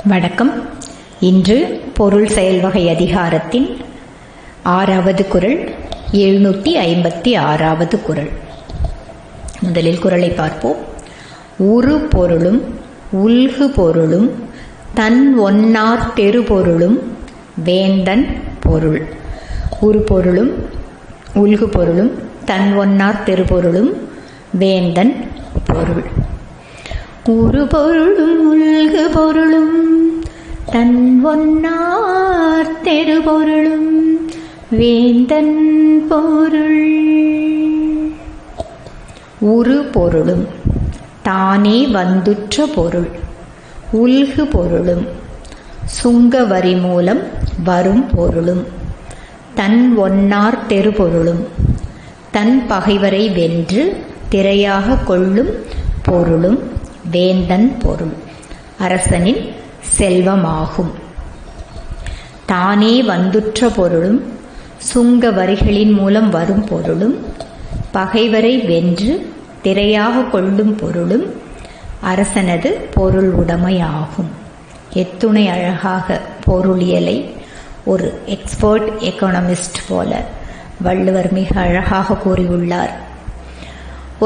வணக்கம். இன்று பொருள் செயல்வகை அதிகாரத்தின் 6வது குறள், 756வது குறள். முதலில் குறளை பார்ப்போம். உரு பொருளும் உல்கு பொருளும் தன் ஒன்னார் தெருபொருளும் வேந்தன் பொருள். உரு பொருளும் உல்கு பொருளும் தன் ஒன்னார் தெருபொருளும் வேந்தன் பொருள். உரு பொருளும் உல்கு பொருளும் தன் ஒன்னார் தெருபொருளும் வேந்தன் பொருள். உரு பொருளும் தானே வந்துற்ற பொருள். உல்கு பொருளும் சுங்க வரி மூலம் வரும் பொருளும் தன் ஒன்னார் தெருபொருளும் தன் பகைவரை வென்று திரையாக கொள்ளும் பொருளும் வேந்தன் பொருள். அரசனின் செல்வமாகும். தானே வந்துற்ற பொருளும் சுங்க வரிகளின் மூலம் வரும் பொருளும் பகைவரை வென்று திரையாக கொள்ளும் பொருளும் அரசனது பொருள் உடைமையாகும். எத்துணை அழகாக பொருளியலை ஒரு எக்ஸ்பர்ட் எக்கானமிஸ்ட் போல வள்ளுவர் மிக அழகாக கூறியுள்ளார்.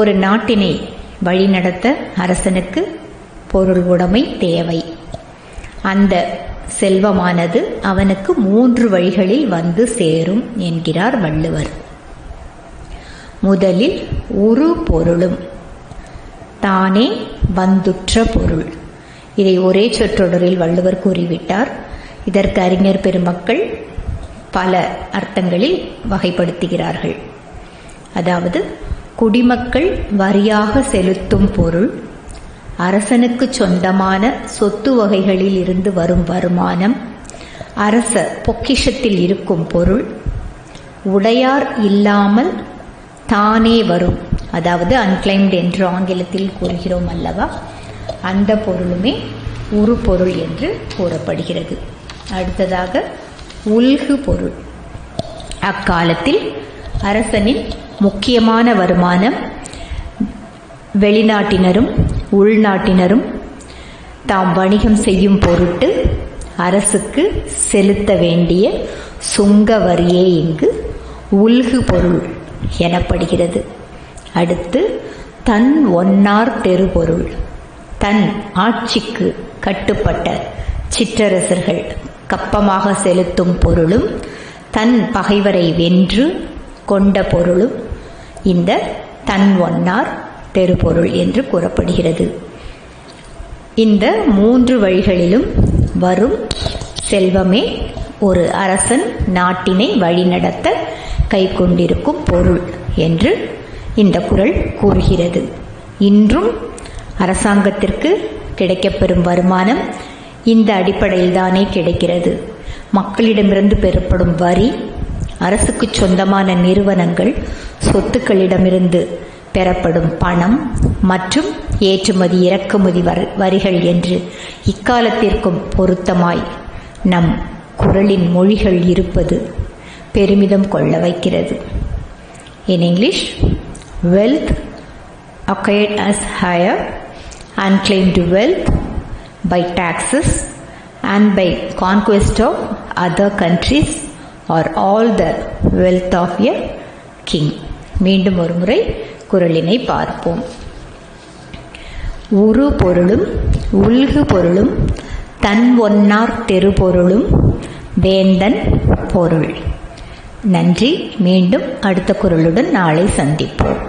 ஒரு நாட்டினை வழிநடத்த அரசனுக்கு பொருள் உடைமை தேவை. அந்த செல்வமானது அவனுக்கு 3 வழிகளில் வந்து சேரும் என்கிறார் வள்ளுவர். முதலில் உரு பொருளும் தானே வந்துற்ற பொருள். இதை ஒரே சொற்றொடரில் வள்ளுவர் கூறிவிட்டார். இதற்கு அறிஞர் பெருமக்கள் பல அர்த்தங்களில் வகைப்படுத்துகிறார்கள். அதாவது, குடிமக்கள் வரியாக செலுத்தும் பொருள், அரசனுக்கு சொந்தமான சொத்து வகைகளில் இருந்து வரும் வருமானம், அரச பொக்கிஷத்தில் இருக்கும் பொருள், உடையார் இல்லாமல் தானே வரும், அதாவது அன்கிளைம்டு என்று ஆங்கிலத்தில் கூறுகிறோம் அல்லவா, அந்த பொருளுமே உரு பொருள் என்று கூறப்படுகிறது. அடுத்ததாக உல்கு பொருள். அக்காலத்தில் அரசனின் முக்கியமான வருமானம் வெளிநாட்டினரும் உள்நாட்டினரும் தாம் வணிகம் செய்யும் பொருட்டு அரசுக்கு செலுத்த வேண்டிய சுங்க வரியே இங்கு உல்கு பொருள் எனப்படுகிறது. அடுத்து தன் ஒன்னார் தெருபொருள். தன் ஆட்சிக்கு கட்டுப்பட்ட சிற்றரசர்கள் கப்பமாக செலுத்தும் பொருளும் தன் பகைவரை வென்று கொண்ட பொருளும் இந்த தன் ஒன்னார் தெருபொருள் என்று கூறப்படுகிறது. இந்த 3 வழிகளிலும் வரும் செல்வமே ஒரு அரசன் நாட்டினை வழிநடத்த கை கொண்டிருக்கும் பொருள் என்று இந்த குறள் கூறுகிறது. இன்றும் அரசாங்கத்திற்கு கிடைக்கப்பெறும் வருமானம் இந்த அடிப்படையில் தானே கிடைக்கிறது. மக்களிடமிருந்து பெறப்படும் வரி, அரசுக்கு சொந்தமான நிறுவனங்கள், சொத்துக்களிடமிருந்து பெறப்படும் பணம் மற்றும் ஏற்றுமதி இறக்குமதி வரிகள் என்று இக்காலத்திற்கும் பொருத்தமாய் நம் குறளின் மொழிகள் இருப்பது பெருமிதம் கொள்ள வைக்கிறது. In English, wealth acquired as higher unclaimed wealth by taxes and by conquest of other countries are all the wealth of a king. மீண்டும் ஒரு முறை குறளினை பார்ப்போம். உரு பொருளும் உல்கு பொருளும் தன் ஒன்னார் தெருபொருளும் வேந்தன் பொருள். நன்றி. மீண்டும் அடுத்த குறளுடன் நாளை சந்திப்போம்.